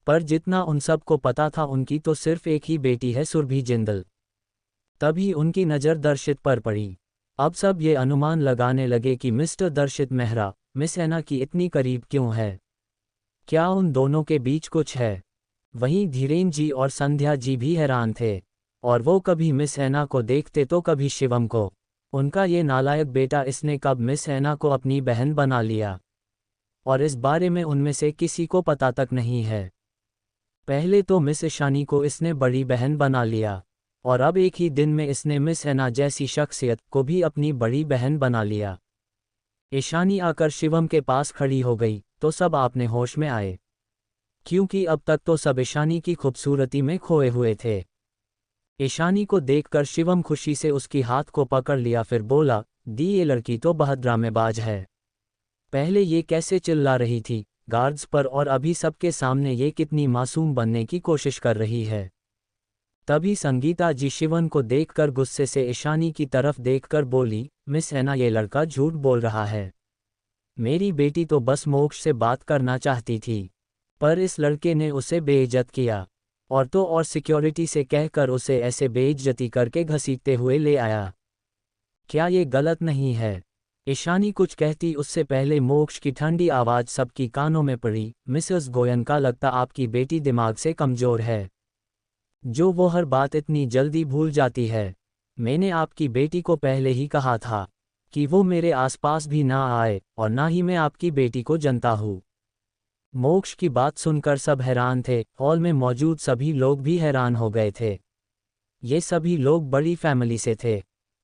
पर जितना उन सबको पता था उनकी तो सिर्फ एक ही बेटी है, सुरभि जिंदल। तभी उनकी नज़र दर्शित पर पड़ी। अब सब ये अनुमान लगाने लगे कि मिस्टर दर्शित मेहरा मिस हैना की इतनी करीब क्यों है। क्या उन दोनों के बीच कुछ है? वहीं धीरेन जी और संध्या जी भी हैरान थे, और वो कभी मिस हैना को देखते तो कभी शिवम को। उनका ये नालायक बेटा इसने कब मिस हैना को अपनी बहन बना लिया, और इस बारे में उनमें से किसी को पता तक नहीं है। पहले तो मिस ईशानी को इसने बड़ी बहन बना लिया, और अब एक ही दिन में इसने मिस हैना जैसी शख्सियत को भी अपनी बड़ी बहन बना लिया। ईशानी आकर शिवम के पास खड़ी हो गई तो सब आपने होश में आए, क्योंकि अब तक तो सब ईशानी की खूबसूरती में खोए हुए थे। ईशानी को देखकर शिवम खुशी से उसकी हाथ को पकड़ लिया, फिर बोला, दी ये लड़की तो बहुत ड्रामेबाज है। पहले ये कैसे चिल्ला रही थी गार्ड्स पर, और अभी सबके सामने ये कितनी मासूम बनने की कोशिश कर रही है। तभी संगीता जी शिवम को देखकर गुस्से से ईशानी की तरफ देखकर बोली, मिस हैना ये लड़का झूठ बोल रहा है। मेरी बेटी तो बस मोक्ष से बात करना चाहती थी, पर इस लड़के ने उसे बेइज्जत किया, और तो और सिक्योरिटी से कहकर उसे ऐसे बेइज्जती करके घसीटते हुए ले आया। क्या ये गलत नहीं है? ईशानी कुछ कहती उससे पहले मोक्ष की ठंडी आवाज़ सबकी कानों में पड़ी, मिसेस गोयनका लगता आपकी बेटी दिमाग से कमज़ोर है, जो वो हर बात इतनी जल्दी भूल जाती है। मैंने आपकी बेटी को पहले ही कहा था कि वो मेरे आसपास भी ना आए, और ना ही मैं आपकी बेटी को जानता हूँ। मोक्ष की बात सुनकर सब हैरान थे, हॉल में मौजूद सभी लोग भी हैरान हो गए थे। ये सभी लोग बड़ी फैमिली से थे,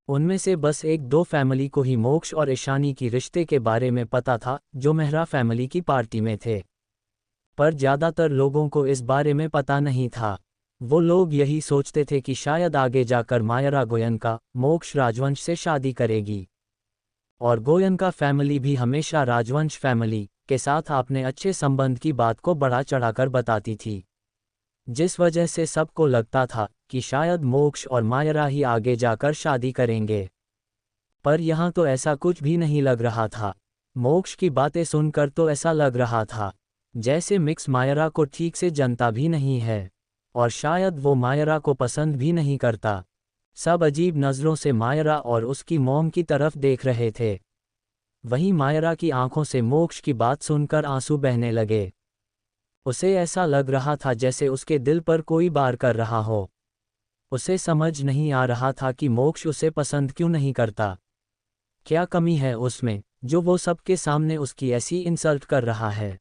उनमें से बस एक दो फैमिली को ही मोक्ष और ईशानी की रिश्ते के बारे में पता था, जो मेहरा फैमिली की पार्टी में थे। पर ज़्यादातर लोगों को इस बारे में पता नहीं था। वो लोग यही सोचते थे कि शायद आगे जाकर मायरा गोयनका मोक्ष राजवंश से शादी करेगी, और गोयनका फैमिली भी हमेशा राजवंश फैमिली के साथ अपने अच्छे संबंध की बात को बढ़ा चढ़ाकर बताती थी, जिस वजह से सबको लगता था कि शायद मोक्ष और मायरा ही आगे जाकर शादी करेंगे। पर यहाँ तो ऐसा कुछ भी नहीं लग रहा था। मोक्ष की बातें सुनकर तो ऐसा लग रहा था जैसे मिक्स मायरा को ठीक से जानता भी नहीं है, और शायद वो मायरा को पसंद भी नहीं करता। सब अजीब नज़रों से मायरा और उसकी मॉम की तरफ देख रहे थे। वहीं मायरा की आंखों से मोक्ष की बात सुनकर आंसू बहने लगे। उसे ऐसा लग रहा था जैसे उसके दिल पर कोई वार कर रहा हो। उसे समझ नहीं आ रहा था कि मोक्ष उसे पसंद क्यों नहीं करता। क्या कमी है उसमें, जो वो सबके सामने उसकी ऐसी इंसल्ट कर रहा है।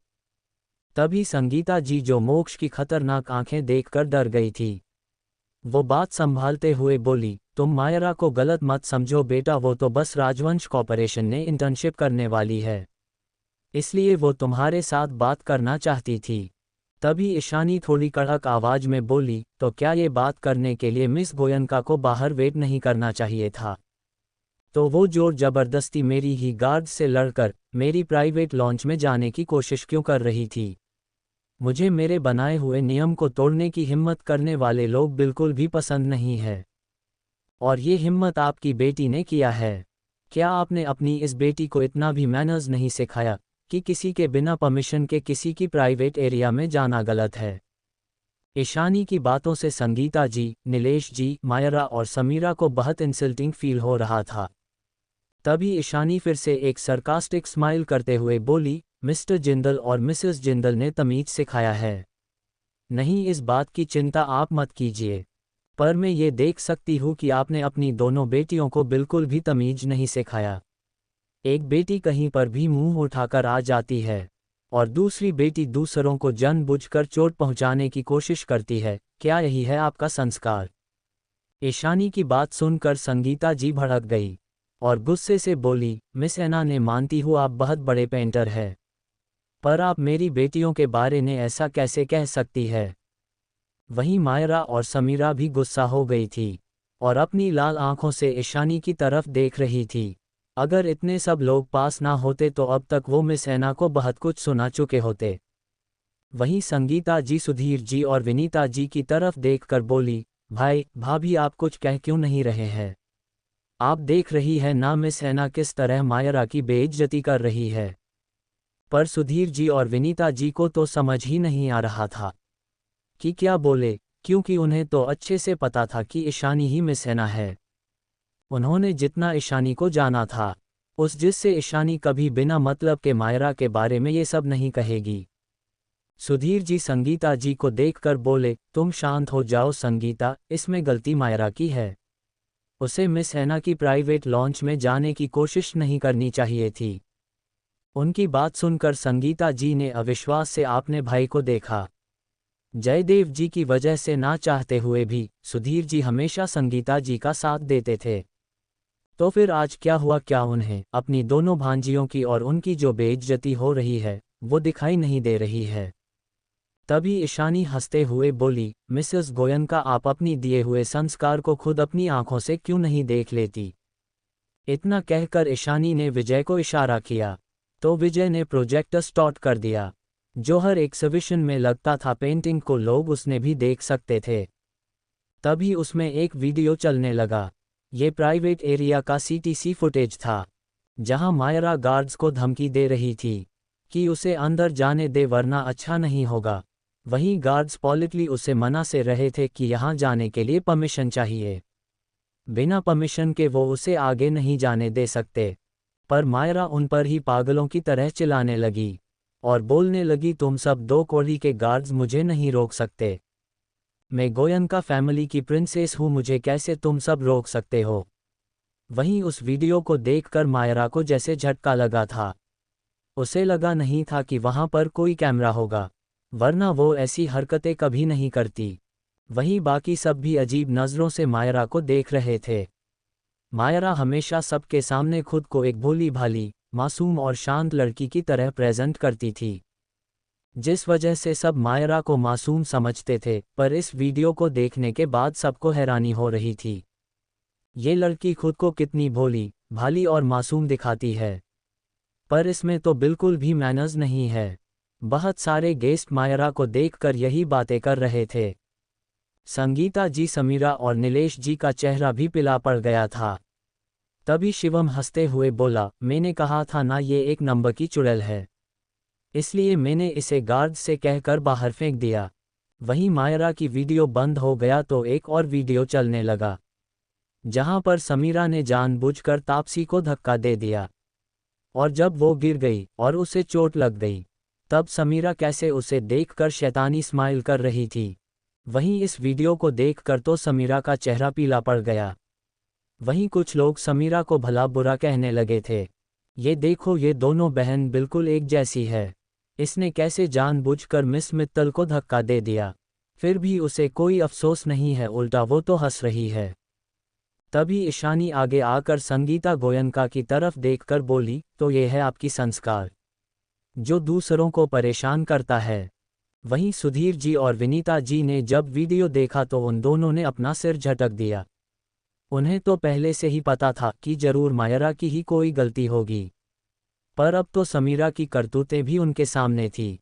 तभी संगीता जी, जो मोक्ष की खतरनाक आंखें देखकर डर गई थी, वो बात संभालते हुए बोली, तुम मायरा को गलत मत समझो बेटा, वो तो बस राजवंश कॉर्पोरेशन ने इंटर्नशिप करने वाली है, इसलिए वो तुम्हारे साथ बात करना चाहती थी। तभी ईशानी थोड़ी कड़क आवाज में बोली, तो क्या ये बात करने के लिए मिस गोयनका को बाहर वेट नहीं करना चाहिए था? तो वो जोर जबरदस्ती मेरी ही गार्ड से लड़कर मेरी प्राइवेट लॉन्च में जाने की कोशिश क्यों कर रही थी? मुझे मेरे बनाए हुए नियम को तोड़ने की हिम्मत करने वाले लोग बिल्कुल भी पसंद नहीं है। और ये हिम्मत आपकी बेटी ने किया है। क्या आपने अपनी इस बेटी को इतना भी मैनर्स नहीं सिखाया कि किसी के बिना परमिशन के किसी की प्राइवेट एरिया में जाना गलत है? ईशानी की बातों से संगीता जी, नीलेश जी, मायरा और समीरा को बहुत इंसल्टिंग फील हो रहा था। तभी ईशानी फिर से एक सरकास्टिक स्माइल करते हुए बोली, मिस्टर जिंदल और मिसेस जिंदल ने तमीज सिखाया है। नहीं, इस बात की चिंता आप मत कीजिए, पर मैं ये देख सकती हूँ कि आपने अपनी दोनों बेटियों को बिल्कुल भी तमीज नहीं सिखाया। एक बेटी कहीं पर भी मुंह उठाकर आ जाती है और दूसरी बेटी दूसरों को जानबूझकर चोट पहुंचाने की कोशिश करती है। क्या यही है आपका संस्कार? ईशानी की बात सुनकर संगीता जी भड़क गई और गुस्से से बोली, मिस ऐना ने, मानती हूँ आप बहुत बड़े पेंटर हैं, पर आप मेरी बेटियों के बारे में ऐसा कैसे कह सकती है? वहीं मायरा और समीरा भी गुस्सा हो गई थी और अपनी लाल आंखों से ईशानी की तरफ देख रही थी। अगर इतने सब लोग पास ना होते तो अब तक वो मिस ऐना को बहुत कुछ सुना चुके होते। वहीं संगीता जी सुधीर जी और विनीता जी की तरफ देखकर बोली, भाई भाभी आप कुछ कह क्यों नहीं रहे हैं? आप देख रही है ना मिस ऐना किस तरह मायरा की बेइज्जती कर रही है। पर सुधीर जी और विनीता जी को तो समझ ही नहीं आ रहा था कि क्या बोले, क्योंकि उन्हें तो अच्छे से पता था कि ईशानी ही मिस ऐना है। उन्होंने जितना ईशानी को जाना था, उस जिससे ईशानी कभी बिना मतलब के मायरा के बारे में ये सब नहीं कहेगी। सुधीर जी संगीता जी को देखकर बोले, तुम शांत हो जाओ संगीता, इसमें गलती मायरा की है। उसे मिस ऐना की प्राइवेट लॉन्च में जाने की कोशिश नहीं करनी चाहिए थी। उनकी बात सुनकर संगीता जी ने अविश्वास से अपने भाई को देखा। जयदेव जी की वजह से ना चाहते हुए भी सुधीर जी हमेशा संगीता जी का साथ देते थे। तो फिर आज क्या हुआ? क्या उन्हें अपनी दोनों भांजियों की और उनकी जो बेइज्जती हो रही है वो दिखाई नहीं दे रही है? तभी ईशानी हंसते हुए बोली, मिसेस गोयनका, आप अपनी दिए हुए संस्कार को खुद अपनी आंखों से क्यों नहीं देख लेती? इतना कहकर ईशानी ने विजय को इशारा किया तो विजय ने प्रोजेक्टर स्टार्ट कर दिया। जो हर एग्जीबिशन में लगता था पेंटिंग को लोग उसने भी देख सकते थे। तभी उसमें एक वीडियो चलने लगा। ये प्राइवेट एरिया का सीटीसी फुटेज था, जहां मायरा गार्ड्स को धमकी दे रही थी कि उसे अंदर जाने दे वरना अच्छा नहीं होगा। वहीं गार्ड्स पॉलिटली उसे मना से रहे थे कि यहां जाने के लिए परमिशन चाहिए। बिना परमिशन के वो उसे आगे नहीं जाने दे सकते। पर मायरा उन पर ही पागलों की तरह चिल्लाने लगी और बोलने लगी, तुम सब दो कोड़ी के गार्ड्स मुझे नहीं रोक सकते। मैं गोयनका फैमिली की प्रिंसेस हूँ, मुझे कैसे तुम सब रोक सकते हो? वहीं उस वीडियो को देखकर मायरा को जैसे झटका लगा था। उसे लगा नहीं था कि वहां पर कोई कैमरा होगा, वरना वो ऐसी हरकतें कभी नहीं करती। वहीं बाकी सब भी अजीब नज़रों से मायरा को देख रहे थे। मायरा हमेशा सबके सामने खुद को एक भोली भाली, मासूम और शांत लड़की की तरह प्रेजेंट करती थी, जिस वजह से सब मायरा को मासूम समझते थे। पर इस वीडियो को देखने के बाद सबको हैरानी हो रही थी, ये लड़की खुद को कितनी भोली भाली और मासूम दिखाती है, पर इसमें तो बिल्कुल भी मैनर्स नहीं है। बहुत सारे गेस्ट मायरा को देखकर यही बातें कर रहे थे। संगीता जी, समीरा और नीलेश जी का चेहरा भी पीला पड़ गया था। तभी शिवम हंसते हुए बोला, मैंने कहा था ना ये एक नंबर की चुड़ैल है, इसलिए मैंने इसे गार्ड से कहकर बाहर फेंक दिया। वहीं मायरा की वीडियो बंद हो गया तो एक और वीडियो चलने लगा, जहां पर समीरा ने जानबूझकर तापसी को धक्का दे दिया और जब वो गिर गई और उसे चोट लग गई, तब समीरा कैसे उसे देखकर शैतानी स्माइल कर रही थी। वहीं इस वीडियो को देखकर तो समीरा का चेहरा पीला पड़ गया। वहीं कुछ लोग समीरा को भला बुरा कहने लगे थे। ये देखो, ये दोनों बहन बिल्कुल एक जैसी है। इसने कैसे जानबूझकर मिस मित्तल को धक्का दे दिया, फिर भी उसे कोई अफसोस नहीं है, उल्टा वो तो हंस रही है। तभी ईशानी आगे आकर संगीता गोयनका की तरफ देखकर बोली, तो ये है आपकी संस्कार, जो दूसरों को परेशान करता है। वहीं सुधीर जी और विनीता जी ने जब वीडियो देखा तो उन दोनों ने अपना सिर झटक दिया। उन्हें तो पहले से ही पता था कि जरूर मायरा की ही कोई गलती होगी, पर अब तो समीरा की करतूतें भी उनके सामने थी।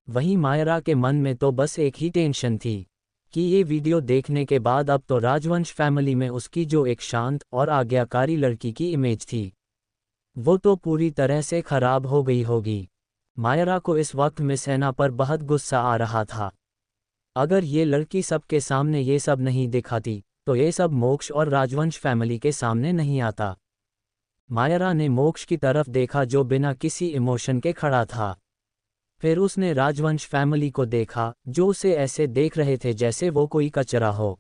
वहीं मायरा के मन में तो बस एक ही टेंशन थी कि ये वीडियो देखने के बाद अब तो राजवंश फैमिली में उसकी जो एक शांत और आज्ञाकारी लड़की की इमेज थी, वो तो पूरी तरह से खराब हो गई होगी। मायरा को इस वक्त मिस ऐना पर बहुत गुस्सा आ रहा था। अगर ये लड़की सबके सामने ये सब नहीं दिखाती तो ये सब मोक्ष और राजवंश फैमिली के सामने नहीं आता। मायरा ने मोक्ष की तरफ देखा जो बिना किसी इमोशन के खड़ा था। फिर उसने राजवंश फैमिली को देखा जो उसे ऐसे देख रहे थे जैसे वो कोई कचरा हो।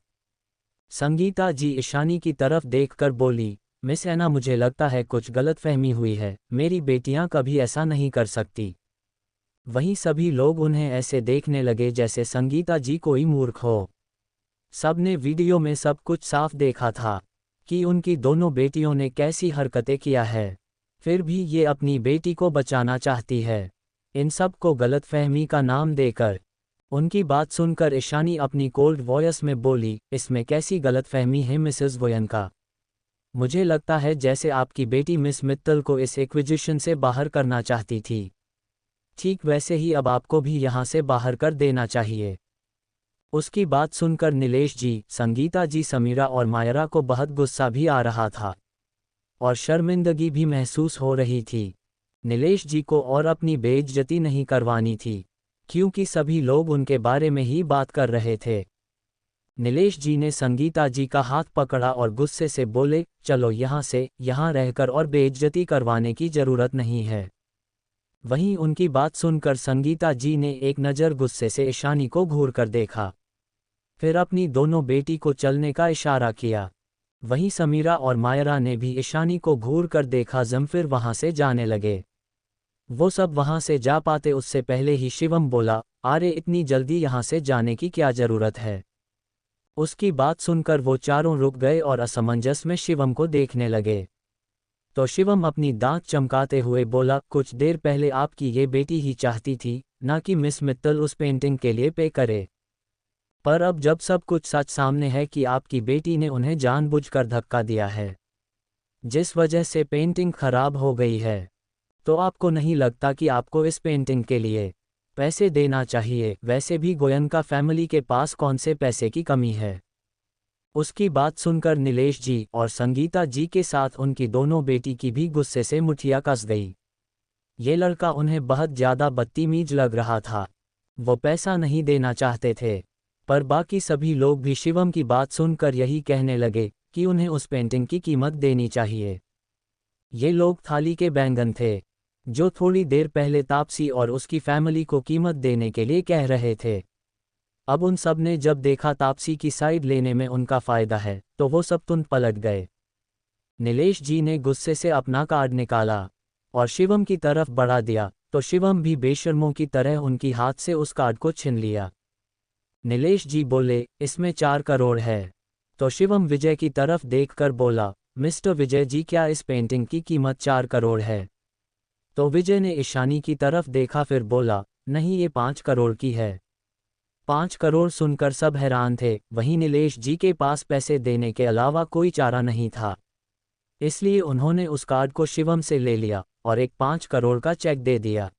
संगीता जी ईशानी की तरफ देखकर बोली, मिस ऐना, मुझे लगता है कुछ गलतफहमी हुई है, मेरी बेटियां कभी ऐसा नहीं कर सकती। वहीं सभी लोग उन्हें ऐसे देखने लगे जैसे संगीता जी कोई मूर्ख हो। सबने वीडियो में सब कुछ साफ देखा था कि उनकी दोनों बेटियों ने कैसी हरकतें किया है, फिर भी ये अपनी बेटी को बचाना चाहती है, इन सब को गलतफहमी का नाम देकर। उनकी बात सुनकर ईशानी अपनी कोल्ड वॉयस में बोली, इसमें कैसी गलतफहमी है मिसेस गोयनका? मुझे लगता है जैसे आपकी बेटी मिस मित्तल को इस एक्विजिशन से बाहर करना चाहती थी, ठीक वैसे ही अब आपको भी यहाँ से बाहर कर देना चाहिए। उसकी बात सुनकर नीलेश जी, संगीता जी, समीरा और मायरा को बहुत गुस्सा भी आ रहा था और शर्मिंदगी भी महसूस हो रही थी। नीलेश जी को और अपनी बेइज्जती नहीं करवानी थी, क्योंकि सभी लोग उनके बारे में ही बात कर रहे थे। नीलेश जी ने संगीता जी का हाथ पकड़ा और गुस्से से बोले, चलो यहाँ से, यहाँ रहकर और बेइज्जती करवाने की जरूरत नहीं है। वहीं उनकी बात सुनकर संगीता जी ने एक नज़र गुस्से से ईशानी को घूर कर देखा, फिर अपनी दोनों बेटी को चलने का इशारा किया। वहीं समीरा और मायरा ने भी ईशानी को घूर कर देखा, फिर वहां से जाने लगे। वो सब वहां से जा पाते उससे पहले ही शिवम बोला, अरे इतनी जल्दी यहाँ से जाने की क्या जरूरत है? उसकी बात सुनकर वो चारों रुक गए और असमंजस में शिवम को देखने लगे। तो शिवम अपनी दांत चमकाते हुए बोला, कुछ देर पहले आपकी ये बेटी ही चाहती थी ना कि मिस मित्तल उस पेंटिंग के लिए पे करे, पर अब जब सब कुछ सच सामने है कि आपकी बेटी ने उन्हें जानबूझकर धक्का दिया है, जिस वजह से पेंटिंग खराब हो गई है, तो आपको नहीं लगता कि आपको इस पेंटिंग के लिए पैसे देना चाहिए? वैसे भी गोयनका फैमिली के पास कौन से पैसे की कमी है? उसकी बात सुनकर नीलेश जी और संगीता जी के साथ उनकी दोनों बेटी की भी गुस्से से मुठिया कस गई। ये लड़का उन्हें बहुत ज़्यादा बदतमीज लग रहा था। वो पैसा नहीं देना चाहते थे, पर बाकी सभी लोग भी शिवम की बात सुनकर यही कहने लगे कि उन्हें उस पेंटिंग की कीमत देनी चाहिए। ये लोग थाली के बैंगन थे, जो थोड़ी देर पहले तापसी और उसकी फैमिली को कीमत देने के लिए कह रहे थे। अब उन सब ने जब देखा तापसी की साइड लेने में उनका फ़ायदा है, तो वो सब तुरंत पलट गए। नीलेश जी ने गुस्से से अपना कार्ड निकाला और शिवम की तरफ बढ़ा दिया, तो शिवम भी बेशर्मों की तरह उनकी हाथ से उस कार्ड को छीन लिया। नीलेश जी बोले, इसमें 4 करोड़ है। तो शिवम विजय की तरफ देखकर बोला, मिस्टर विजय जी, क्या इस पेंटिंग की कीमत 4 करोड़ है? तो विजय ने ईशानी की तरफ देखा, फिर बोला, नहीं, ये 5 करोड़ की है। 5 करोड़ सुनकर सब हैरान थे। वहीं नीलेश जी के पास पैसे देने के अलावा कोई चारा नहीं था, इसलिए उन्होंने उस कार्ड को शिवम से ले लिया और एक 5 करोड़ का चेक दे दिया।